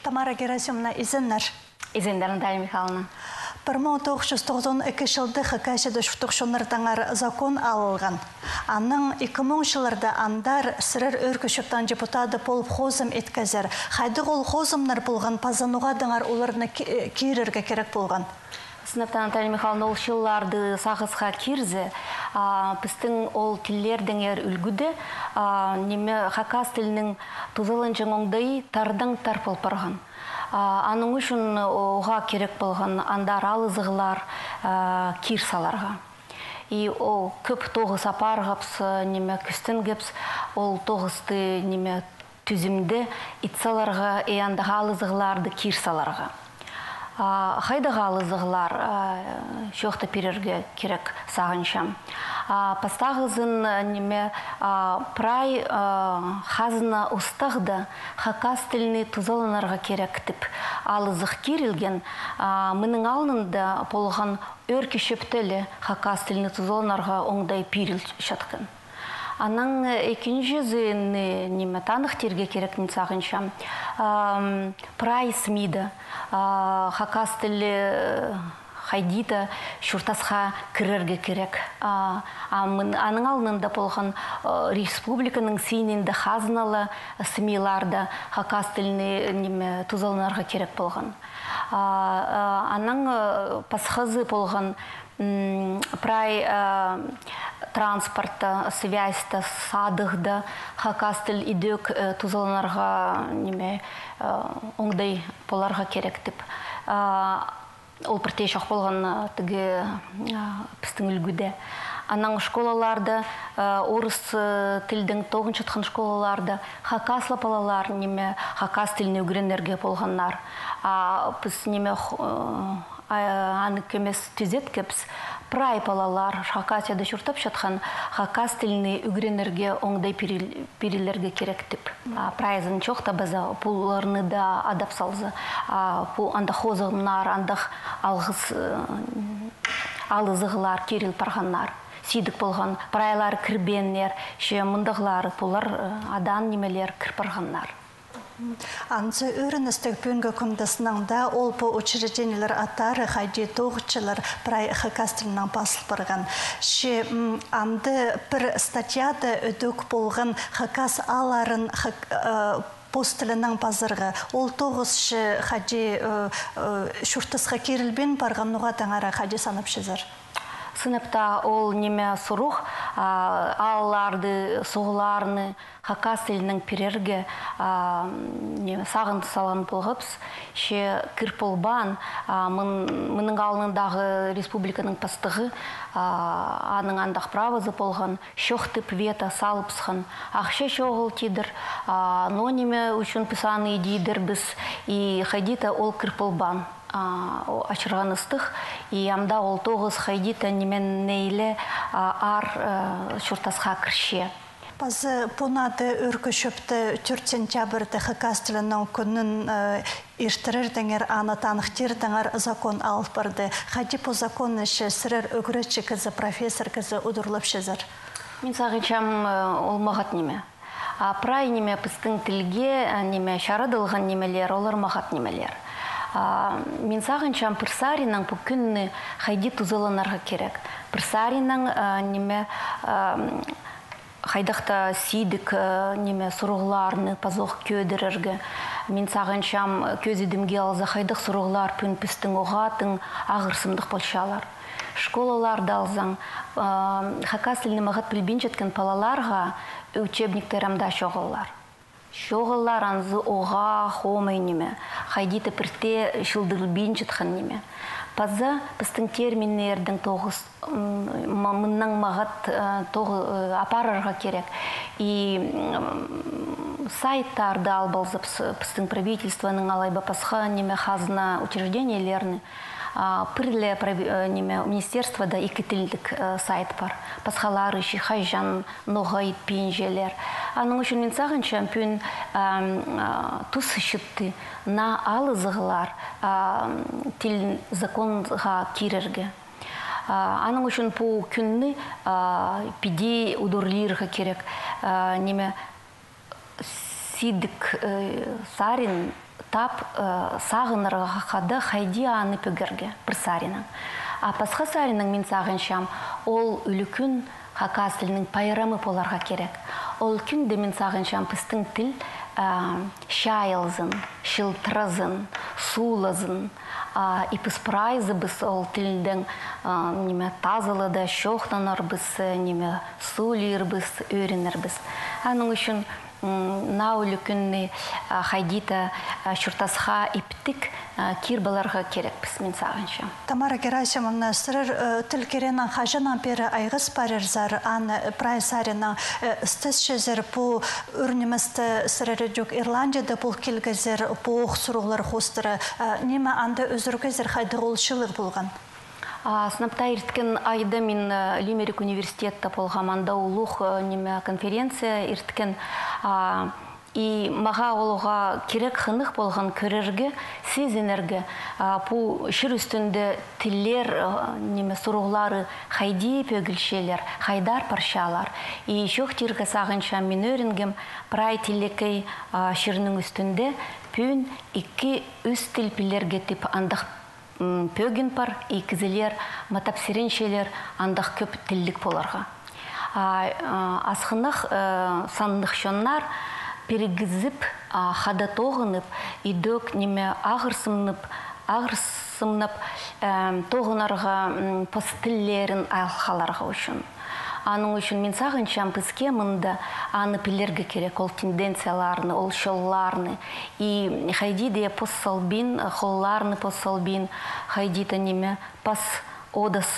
Тамара Герасимовна, изеннер. Изеннер, Наталья Михайловна. 1992 жылды Хакасияда шуқтықшонырдаңар закон алылған. Анның 2000 жылырда андар сірір өркішіптен депутаты болып хозым еткізер. Қайды ол хозымнар болған пазануға дыңар оларына кейрерге керек болған. Сыныпта Наталья Михайловна ол шылларды сағызға кирзе, біздің ол тілердің үлгіде, неме хакас тілінің тұзылын жаңоңдай тардан тарпыл барған. Аның үшін оға керек болған андар алызығылар кирсаларға. И ол көп тоғыз апар ғапс, неме күстін гепс, ол тоғызды неме түзімді итсаларға, яндағы алызығыларды кирсаларға. Хайдағы алызығылар шоқты перерге керек сағыншам. Пастағызын неме прай хазына ұстағды хакас тіліне тұзалынарға керек тіп алызық керілген. Мұның алынында болған өркі шөптілі хакас тіліне тұзалынарға оңдай періл шатқын. Аның екінші зүйіні неме танық терге керек не сағыншам. Прай смиді. Хакас тілі хайдита шуртасқа кірерге керек. Аның алынында болған республиканың сейнінде хазыналы смиларды хакас тіліне тұзалынарға керек болған. Аның пасхазы болған прай транспорта, связьта, садығды хакас тіл идек тұзалынарға оңдай боларға керек деп. Ол біртей шақ болған түге пістің үлгіде. Аның школаларды, орыс тілдің тоғын шытқан школаларды хакас лапалалар, хакас тіліне үгіренерге болғанлар. Біз аны көмес түзет кепс, прай палалар хакасияда шұртап шатқан хакас тіліне үгіренерге оңдай перелерге керек деп. Прайзын чоқта бізі пуларны да адап салзы. Андық хозығынар, андық алызығылар, керіл парғанлар. Сидік болған прайлар кірбенлер, ше мұндығылар, пулар адан немелер кір парғанлар. Ансы өріністік бүгінгі күндісініңді ол по учреждениялар аттары қайде тоғытшылар прай хакас тілінен басыл барған. Ше анды бір статьяда өдік болған хакас аларын пост тілінің базырғы. Ол тоғызшы қайде шүртісқа керілбен барған нұға таңара қайде санып шезір? Сыныпта ол неме сұруқ, алларды, соғыларыны хакас тілінің перерге сағынды салған болғыпс. Ше кірполбан, мұның алындағы республиканың пастығы, аның андақ правызы болған, шоқтып вета салыпсқан, ақша шоғыл тедір, но неме үшін писаны едейдір біз, и қайдита ол кірполбан. Ашырғаныстық, и амда ол тоғыз хайдита немен нейлі ар шұртасқа кірше. Базы понады өркі шөпті 4 сентябрді хакас тілінің күнін ештірірдіңер, аны танықтырдыңар закон алып барды. Қайди по закон іші сірір өгірітші кізі, профессор кізі ұдырлып шезір? Мен сағыншам ол мағат неме. Прай неме пістің тілге неме шарадылған немелер, олар мағат немелер. Мен сағыншам пірсаринан бұл күнні қайди тұзылынарға керек. Пірсаринан неме қайдақта сидік неме сұрғыларыны пазоқ көдірерге. Мен сағыншам көзедімге алза қайдық сұрғылар пүн пістің оғатын ағырсымдық болшалар. Школаларды алзаң, хакас тіліні мағат білбен жеткен палаларға учебниктерімда шоғылар. Шоғылар анзы оға хомай неме, қайдиті пірте шылдырыл бейін жетқан неме. Паза біздің терминердің тоғыз, мұнның мағат апарарға керек. И сайттарды албалзып біздің правительствоның алайба пасха неме хазына учреждениялерні. Пірлі министерствода екі тілдік сайт бар. Пасхалары үші хайжан, ноғайт, пенжелер. Аның үшін мен сағыншам пүн тұс шытты на алызығылар тілін законға керерге. Аның үшін бұл күнні пиде удурлирға керек. Неме сидік сарин тап сағынырға қады хайди аны пөгерге бір сарының. А пасха сарының мен сағыншам ол үлікін хакас тілінің пайрамы боларға керек. Ол күнде мен сағыншам пістің тіл шайылзын, шылтырызын, сулызын, ипыс прайзы біз ол тілдің тазылы да шоқтанар біз, сулер біз, өрінер біз. Аның үшін наулы күнні хайдита шұртасға иптік кирбаларға керек біз мен сағыншы. Тамара Герасимовна, сырыр тіл керенің қажынан бері айғыз парырзар, аны прайсарының стесшезер бұл үрнімісті сырыры жүк Ирландияда бұл келгізер бұл сұруғылар қостыры. Неме анды өзіргізер қайды олшылық болған? Сынапта ирткен айды мен Лимерик университетті болғаманда улух конференция ирткен и маға олуға керек хынық болған көрерге, сезенерге бұл шыр үстінде тілер, сұруғлары хайди пөгілшелер, хайдар паршалар. И шоқ тирге сағынша мен өрінгем прай тілекей шырының үстінде пүйін екі үст тілпілерге тип андық пөгін пар, икізілер, матапсереншелер андақ көп тілік боларға. Асқынық санлық шоннар перегізіп, қада тоғынып, идік неме ағырсымнып, тоғынарға постілерін алқаларға үшін. Аның үшін мен сағыншам піске мұнда аны пілерге керек, ол тенденцияларны, ол шолларны. И хайдиде поссалбин, холларны поссалбин, хайдита неме пас одас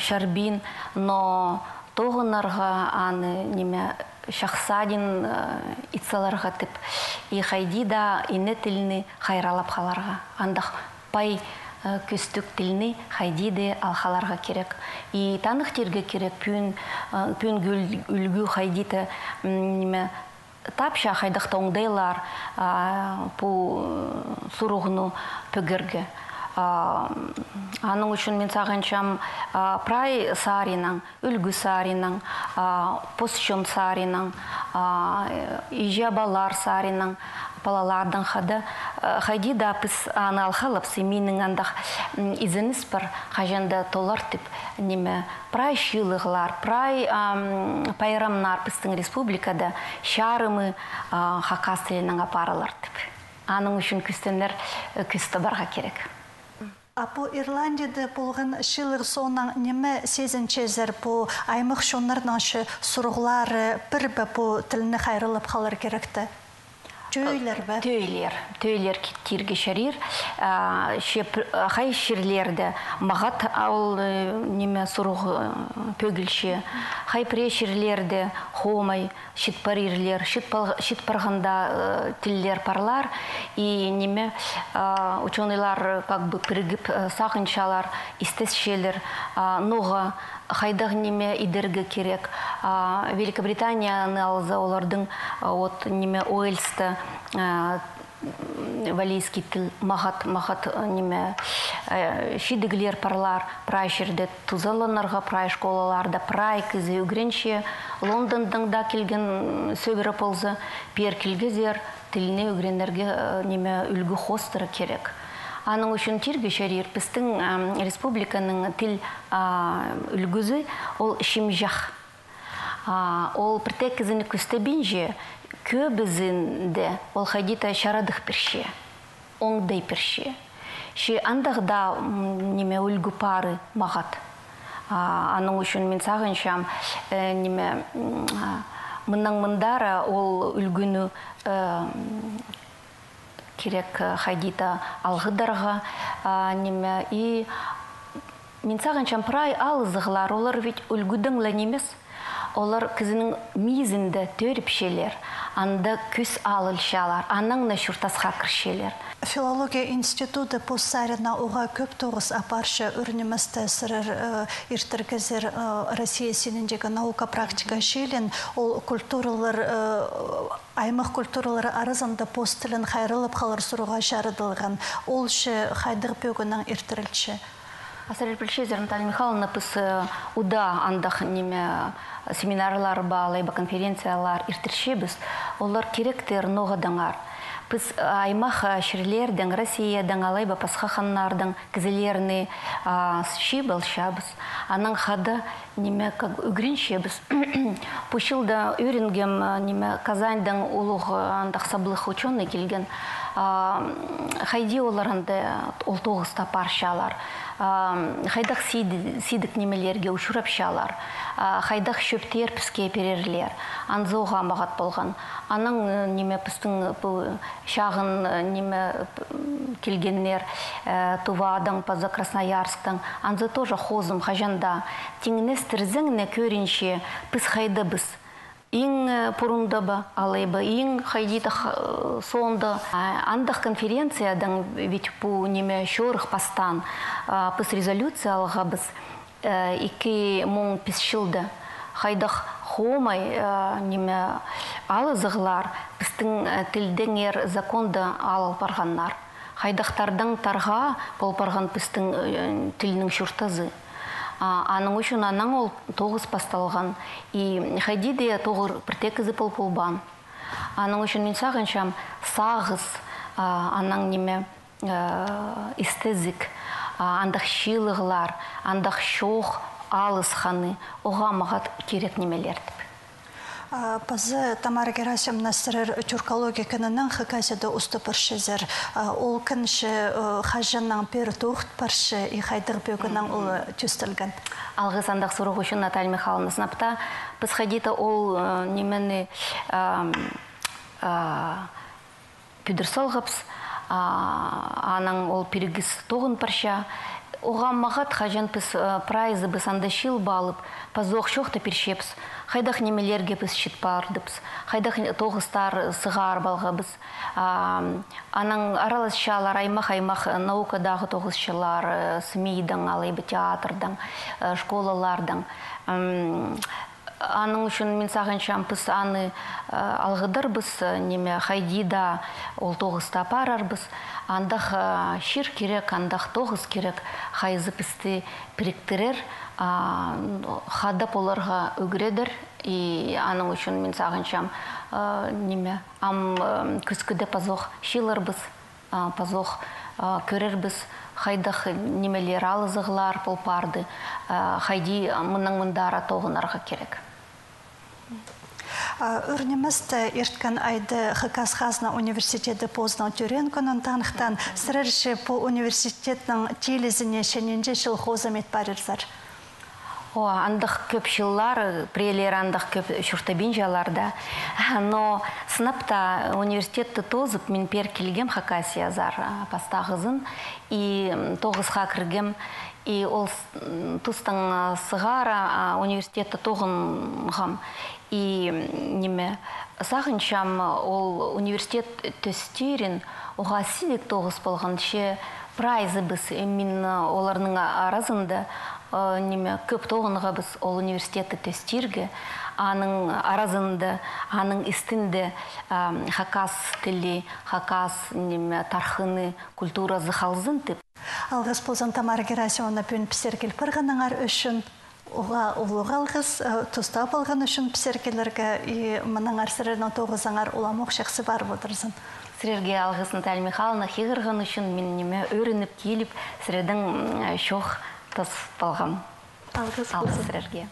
шарбин, но тоғынарға аны неме шақсадин итсаларға тіп. И хайдида ине тіліні хайралап қаларға. Андақ пай көстік тіліні хайдиде алхаларға керек. И танық терге керек пүйін үлгі хайдиті тапша хайдақта оңдайлар бұл сұруғыну пөгерге. Аның үшін мен сағыншам прай саринан, үлгі саринан, посшон саринан, ижабалар саринан, балалардың қады хайди да піс аны алхалып семейнің андақ изініс бір қажанды толар тіп неме прай шилығылар, прай пайрамнар пістің республикада шарымы хакас тілінің апарылар тіп. Аның үшін күстенлер күсті барға керек. Апу Ирландияда болған шилық соңнан неме сезінчезер бұл аймық шонлардан сұруғлары бір бұл тіліні қайрылып қалар керекті? Төйлер бі? Төйлер кирге шарир. Хай ширлерді мағат ал неме сұруғ пөгілші. Хай преширлерді хомай, шитпарерлер, шитпарғанда тілдер парлар. И неме ученыйлар как бы бірігіп сағыншалар, истесшелер, ноға, хайдақ неме идерге керек. Великобританияны алза олардың неме Уэльсті валийский тіл мағат неме шидіглер парлар, прай шерде тузаланарға, прай школаларда, прай кізі үгренше, Лондондың да келген сөбірі ползы, пер келгезер тіліне үгренерге неме үлгі хостыры керек. Аның үшін тирге шарир біздің республиканың тіл үлгізі ол шимжақ. Ол біртек кізіні күстебін же, көбізінде ол хайдита шарадық бірше, оңдай бірше. Ше андағда неме үлгі пары мағат. Аның үшін мен сағыншам неме мұнның мұндара ол үлгіні керек хайдита алғыдарға неме. И мен сағыншам прай алызығылар, олар ведь үлгідің ләнемес. Олар кізінің мизінде төріпшелер, анда күс алылшалар, анаңна шұртасқа кіршелер. Филология институты постсарина оға көп тоғыз апаршы үрнімісті сырыр иртіргізір Россия сеніндегі наука практика шелін, ол культуралар, аймақ культуралары арызында посттілін қайрылып қалыр сұруға жарыдылған. Ол ше қайдық бөгінің иртірілші. Асарел Пельшезер Наталья Михайловна пыс уда андақ неме семинарлар ба, лайба конференциялар иртірше біз, олар керектер ноғадаңар. Біз аймақ шерлердің, Россияның, алайба пасха ханнардың кізелеріне ши болшабыз. Аның хады неме как үгріншебіз. Пушылда үйренгем неме Казаньдың улуғы андақ саблық ученый келген. Хайди оларынды ол тоғызта паршалар. Хайдақ сидік немелерге ұшырапшалар. Хайдақ шөптер піске перерлер. Анзоға мағат болған. Аның неме пістің шағын неме келгенлер Тувадан, паза Красноярсктан. Анзы тоже хозым хажанда. Теңінестірзіңне көрінше піс хайды біз. Иң пұрында ба, алайба, иң хайдиді соңды. Андық конференциядан ведь бұл неме шорық пастан піс резолюция алға біз 2005 жылды. Хайдақ хомай неме алызығылар біздің тілдіңер законды алыл барғаннар. Хайдақтардың тарға бол барған біздің тілінің шүртазы. Аның үшін аның ол 9 басталған. И хайдиде 9 біртекізі полбан. Аның үшін мен сағыншам сағыз аның неме истезік, андақ шилығылар, андақ шоқ алыс қаны, оға мағат керек немелерді. Пазы Тамара Герасимовна сырыр тюркология кінінің хакасияда ұсты паршызыр. Ол кінші хажанның пер тұғыт паршы и хайдыр бөгінің ол түстілген. Алғыз андақ сұруғы үшін Наталья Михайловна сынапта. Біз хадита ол немені пүдірсал ғапс, аның ол перегіз тоғын парша. Оған мағат хажан біз прайзы біз анда шил балып, пазоқ шоқты першепс. Хайдақ немелерге біз шет бардыбыз. Хайдақ тоғыстар сығар балға біз. Аның араласшалар, аймақ наукадағы тоғызшылар, смейдің, алайбы театрдан, школалардан. Аның үшін мен сағыншам біз аны алғыдыр біз, неме хайдида ол тоғызта парар біз. Андақ шир керек, андақ тоғыз керек, хайзы бізді біріктірер, хадап оларға өгредір. И аның үшін мен сағыншам неме күскіде пазоқ шилар біз, пазоқ көрер біз. Хайдақ немелер алызығылар полпарды, хайди мұның мұндара тоғынарға керек. Үрнемізді ерткан айды Хакасхазна университеті Познау түрен күнін танықтан сірірші по университетінің телезіне шененде жыл хозамет барырзар. Андық көп жыллар, приелер андық көп шүртабин жаларда. Но сынапта университетті тозып, мен пер келгем Хакасия зар пастағызын. И тоғызға кіргем. И ол тұстың сығара университетті тоғынғам. И неме сағыншам ол университет төстерін оға сидек тоғыз болған ше прайзы біз мен оларының аразында неме көп тоғынға біз ол университетті төстерге аның аразында, аның істінде хакас тілі, хакас неме тархыны культура зықалзын тіп. Алғыз болзан Тамара Герасимовна пөн пісергел пырғаныңар үшін оға ұлығы алғыз тұста болған үшін пісергелерге мұның арсырының тоғызаңар оламық шақсы бар бұдырзын. Сірерге алғыз Наталья Михайловна хиғырған үшін мен неме өрініп келіп сіредің шоқ тұс болғам. Алғыз сірерге.